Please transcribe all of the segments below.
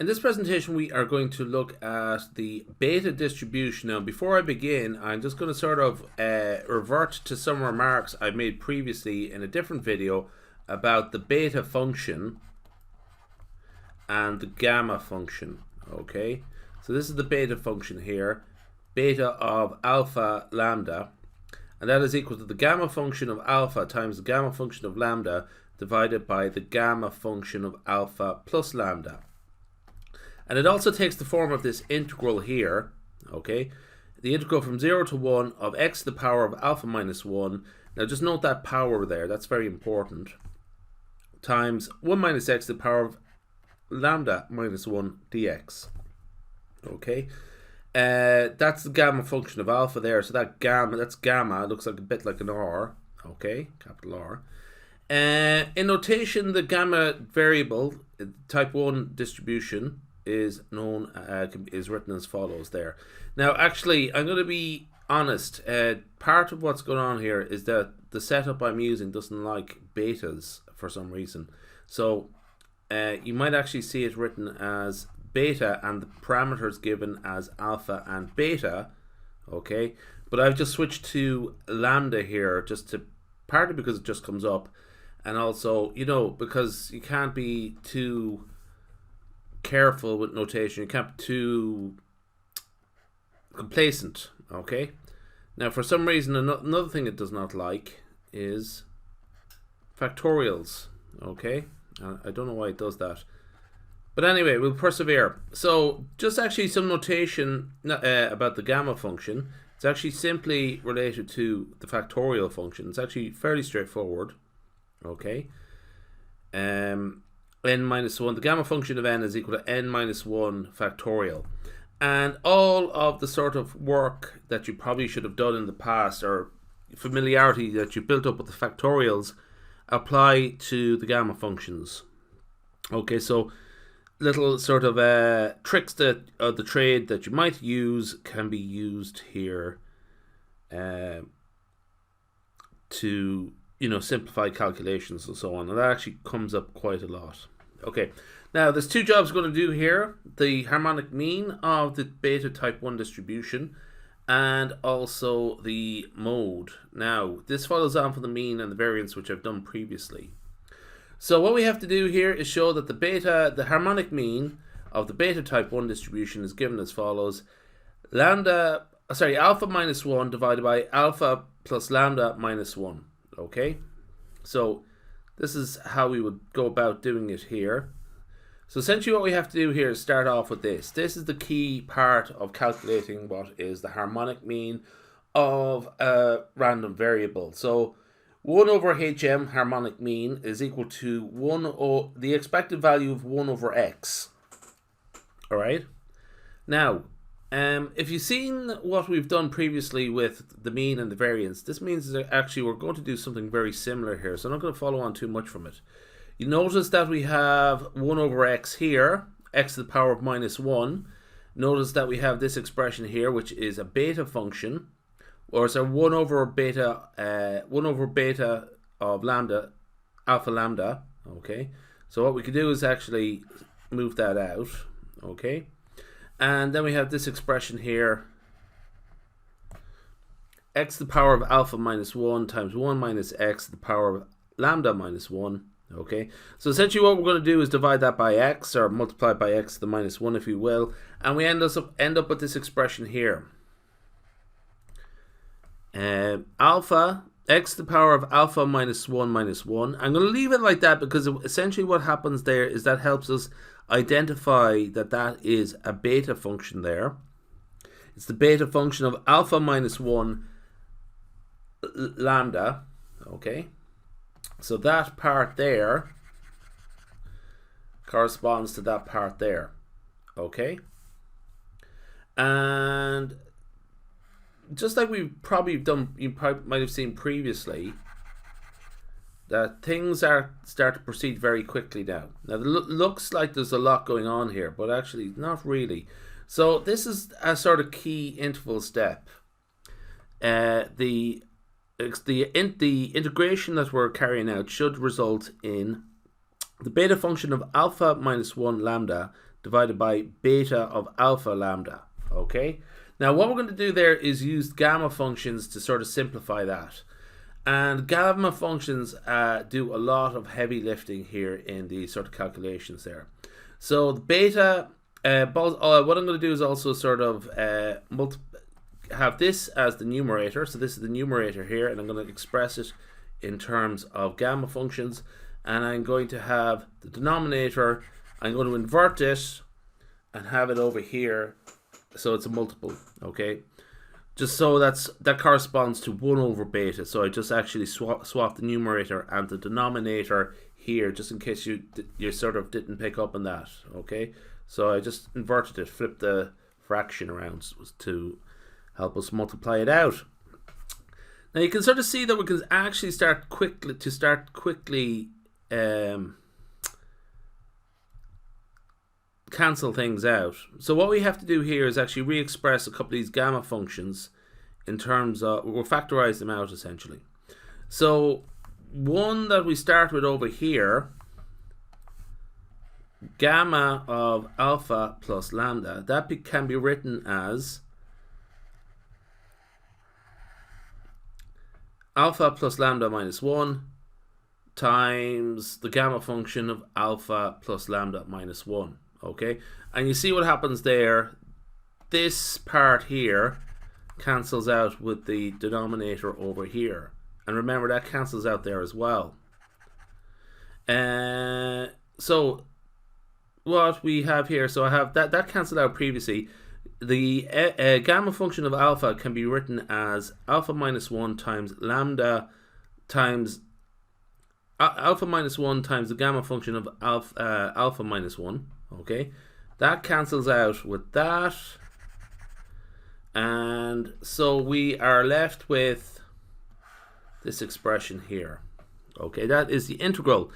In this presentation, we are going to look at the beta distribution. Now, before I begin, I'm just going to sort of revert to some remarks I made previously in a different video about the beta function and the gamma function. Okay, so this is the beta function here, beta of alpha lambda, and that is equal to the gamma function of alpha times the gamma function of lambda divided by the gamma function of alpha plus lambda. And it also takes the form of this integral here, okay? The integral from 0 to 1 of x to the power of alpha minus 1. Now just note that power there, that's very important. Times 1 minus x to the power of lambda minus 1 dx. Okay? That's the gamma function of alpha there. So that's gamma. It looks like a bit like an R. Okay? Capital R. In notation, the gamma variable, type 1 distribution, is written as follows there. Now actually I'm going to be honest, part of what's going on here is that the setup I'm using doesn't like betas for some reason, so you might actually see it written as beta and the parameters given as alpha and beta, okay, but I've just switched to lambda here just to, partly because it just comes up, and also, you know, because you can't be too careful with notation, you can't be too complacent. Okay, now for some reason another thing it does not like is factorials. Okay, I don't know why it does that, but anyway, we'll persevere. So just actually some notation about the gamma function. It's actually simply related to the factorial function. It's actually fairly straightforward. Okay, n minus 1, the gamma function of n is equal to n minus 1 factorial. And all of the sort of work that you probably should have done in the past, or familiarity that you built up with the factorials, apply to the gamma functions. Okay, so little sort of tricks that the trade that you might use can be used here to, you know, simplify calculations and so on, and that actually comes up quite a lot. Okay, now there's two jobs we're going to do here: the harmonic mean of the beta type 1 distribution and also the mode. Now this follows on from the mean and the variance, which I've done previously. So what we have to do here is show that the harmonic mean of the beta type 1 distribution is given as follows: alpha minus 1 divided by alpha plus lambda minus 1. Okay, so this is how we would go about doing it here. So essentially what we have to do here is start off with this. This is the key part of calculating what is the harmonic mean of a random variable. So 1 over hm harmonic mean is equal to the expected value of 1 over x. Alright, now if you've seen what we've done previously with the mean and the variance, this means that actually we're going to do something very similar here, so I'm not going to follow on too much from it. You notice that we have 1 over x here, x to the power of minus 1. Notice that we have this expression here, which is a beta function, or it's a 1 over beta of lambda, alpha lambda. Okay, so what we can do is actually move that out. Okay, and then we have this expression here, x to the power of alpha minus 1 times 1 minus x to the power of lambda minus 1. Okay, so essentially what we're going to do is divide that by x, or multiply by x to the minus 1 if you will, and we end up with this expression here. Alpha, x to the power of alpha minus 1 minus 1. I'm going to leave it like that because essentially what happens there is that helps us identify that that is a beta function there. It's the beta function of alpha minus 1 lambda. Okay, so that part there corresponds to that part there. Okay, and just like we've probably done, you probably might have seen previously, that things start to proceed very quickly now. Now it looks like there's a lot going on here, but actually not really. So this is a sort of key interval step. The integration that we're carrying out should result in the beta function of alpha minus 1 lambda divided by beta of alpha lambda. Okay. Now what we're going to do there is use gamma functions to sort of simplify that. And gamma functions do a lot of heavy lifting here in the sort of calculations there. So the beta, what I'm going to do is also sort of have this as the numerator. So this is the numerator here, and I'm going to express it in terms of gamma functions. And I'm going to have the denominator, I'm going to invert it and have it over here. So it's a multiple, okay? Just so that corresponds to 1 over beta. So I just actually swap the numerator and the denominator here, just in case you sort of didn't pick up on that, okay? So I just inverted it, flipped the fraction around to help us multiply it out. Now you can sort of see that we can actually start quickly cancel things out. So what we have to do here is actually re-express a couple of these gamma functions in terms of, we'll factorize them out essentially. So one that we start with over here, gamma of alpha plus lambda, that can be written as alpha plus lambda minus 1 times the gamma function of alpha plus lambda minus 1. Okay, and you see what happens there. This part here cancels out with the denominator over here, and remember that cancels out there as well. So what we have here, so I have that cancelled out previously. The gamma function of alpha can be written as alpha minus 1 times lambda times alpha minus 1 times the gamma function of alpha minus 1. Okay, that cancels out with that, and so we are left with this expression here. Okay, that is the integral.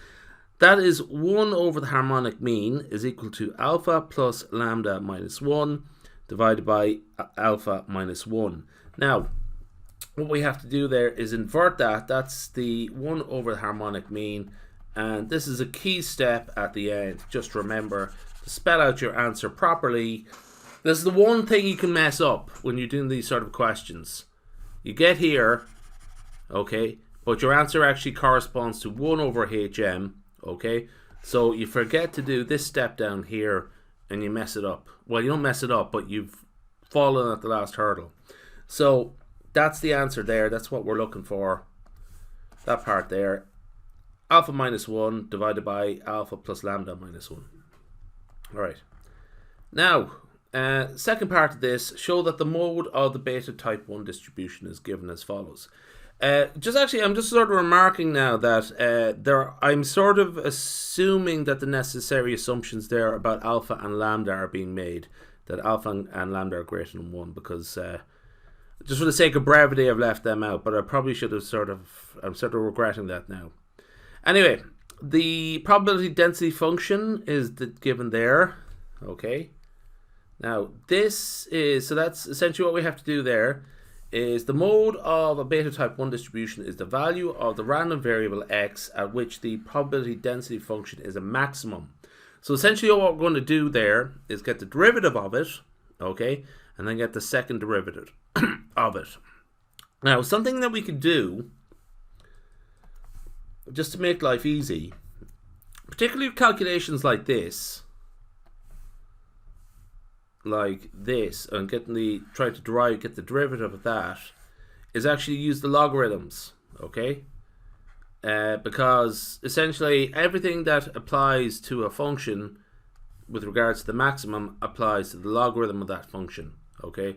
That is 1 over the harmonic mean is equal to alpha plus lambda minus 1 divided by alpha minus 1. Now, what we have to do there is invert that. That's the 1 over the harmonic mean. And this is a key step at the end. Just remember to spell out your answer properly. This is the one thing you can mess up when you're doing these sort of questions. You get here, okay, but your answer actually corresponds to 1 over HM, okay? So you forget to do this step down here and you mess it up. Well, you don't mess it up, but you've fallen at the last hurdle. So that's the answer there. That's what we're looking for. That part there. Alpha minus 1 divided by alpha plus lambda minus 1. Alright. Now, second part of this, show that the mode of the beta type 1 distribution is given as follows. I'm just sort of remarking now that I'm sort of assuming that the necessary assumptions there about alpha and lambda are being made. That alpha and lambda are greater than 1, because just for the sake of brevity I've left them out, but I probably should have I'm sort of regretting that now. Anyway, the probability density function is given there. Okay. Now this is, so that's essentially what we have to do there, is the mode of a beta type 1 distribution is the value of the random variable x at which the probability density function is a maximum. So essentially what we're going to do there is get the derivative of it, okay, and then get the second derivative of it. Now something that we could do, just to make life easy, particularly with calculations like this, and get the derivative of that, is actually use the logarithms, okay? Because essentially everything that applies to a function with regards to the maximum applies to the logarithm of that function, okay?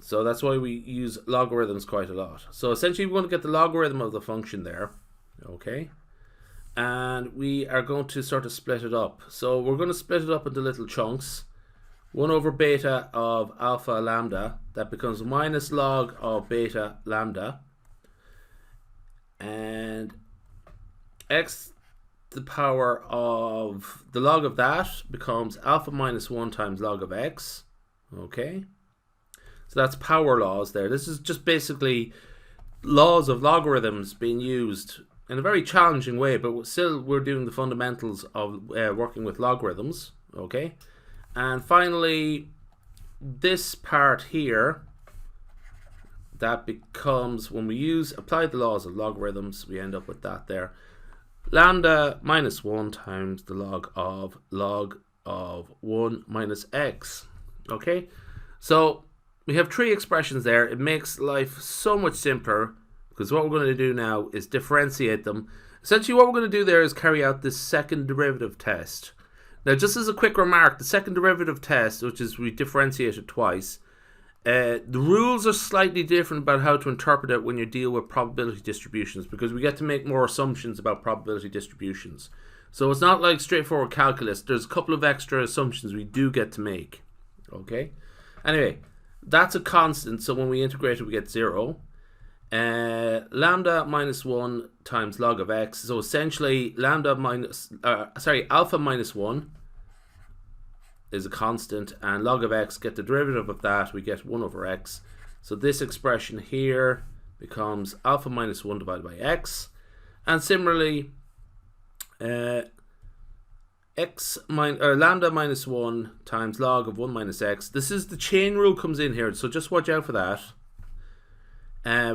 So that's why we use logarithms quite a lot. So essentially we want to get the logarithm of the function there, okay? And we are going to sort of split it up. So we're going to split it up into little chunks. 1 over beta of alpha lambda, that becomes minus log of beta lambda, and x the power of the log of that becomes alpha minus 1 times log of x. Okay, so that's power laws there. This is just basically laws of logarithms being used in a very challenging way, but still we're doing the fundamentals of working with logarithms. Okay, and finally this part here, that becomes, when we apply the laws of logarithms, we end up with that there. Lambda minus 1 times the log of 1 minus x. Okay, so we have three expressions there. It makes life so much simpler, because what we're going to do now is differentiate them. Essentially what we're going to do there is carry out this second derivative test. Now, just as a quick remark, the second derivative test, which is we differentiate it twice, the rules are slightly different about how to interpret it when you deal with probability distributions, because we get to make more assumptions about probability distributions. So it's not like straightforward calculus. There's a couple of extra assumptions we do get to make. Okay? Anyway, that's a constant, so when we integrate it we get 0. Lambda minus 1 times log of x. So essentially alpha minus 1 is a constant, and log of x, get the derivative of that, we get 1 over x. So this expression here becomes alpha minus 1 divided by x. And similarly, lambda minus 1 times log of 1 minus x. This is the chain rule comes in here, so just watch out for that.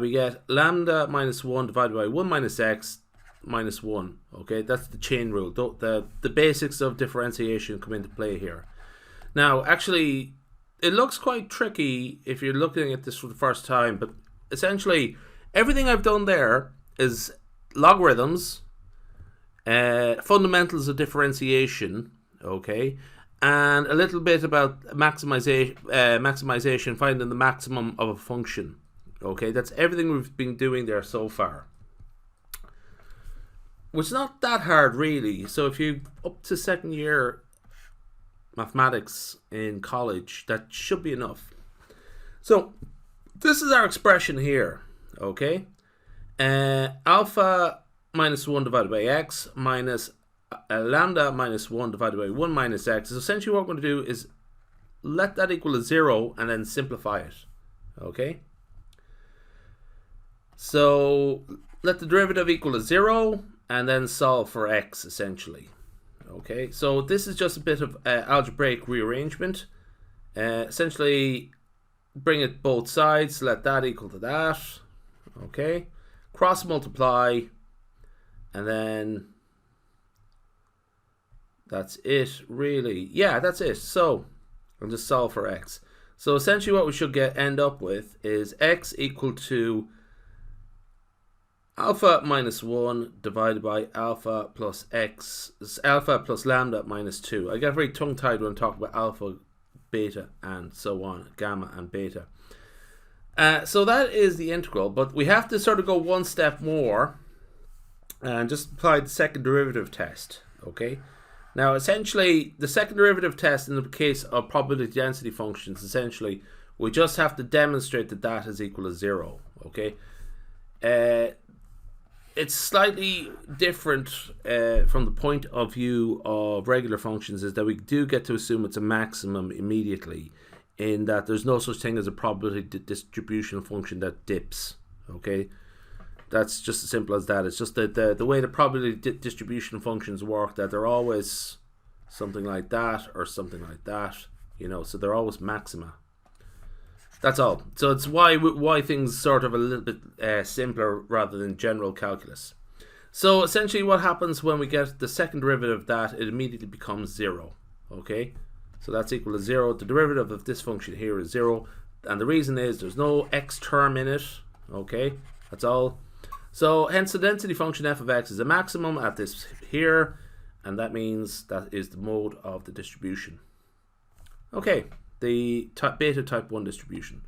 We get lambda minus 1 divided by 1 minus x minus 1. Okay, that's the chain rule. The basics of differentiation come into play here. Now, actually, it looks quite tricky if you're looking at this for the first time, but essentially, everything I've done there is logarithms, fundamentals of differentiation, okay, and a little bit about maximization, finding the maximum of a function. Okay, that's everything we've been doing there so far, which is not that hard really. So if you up to second year mathematics in college, that should be enough. So this is our expression here. Okay, alpha minus 1 divided by x minus lambda minus 1 divided by 1 minus x. So essentially what we're going to do is let that equal a 0 and then simplify it. Okay, so let the derivative equal a 0 and then solve for x essentially. Okay, so this is just a bit of algebraic rearrangement. Essentially bring it both sides, let that equal to that. Okay, cross multiply, and then that's it really. Yeah, that's it. So I'll just solve for x. So essentially what we should end up with is x equal to alpha minus 1 divided by alpha plus x, alpha plus lambda minus 2. I get very tongue-tied when I talk about alpha, beta, and so on, gamma and beta. So that is the integral, but we have to sort of go one step more and just apply the second derivative test. Okay, now essentially the second derivative test in the case of probability density functions, essentially we just have to demonstrate that that is equal to 0. Okay, it's slightly different from the point of view of regular functions, is that we do get to assume it's a maximum immediately, in that there's no such thing as a probability distribution function that dips. Okay, that's just as simple as that. It's just that the way the probability distribution functions work, that they're always something like that or something like that, you know, so they're always maxima. That's all. So it's why things sort of a little bit simpler rather than general calculus. So essentially what happens when we get the second derivative of that, it immediately becomes 0. Okay, so that's equal to 0. The derivative of this function here is 0, and the reason is there's no x term in it. Okay, that's all. So hence the density function f of x is a maximum at this here, and that means that is the mode of the distribution. Okay, the beta type 1 distribution.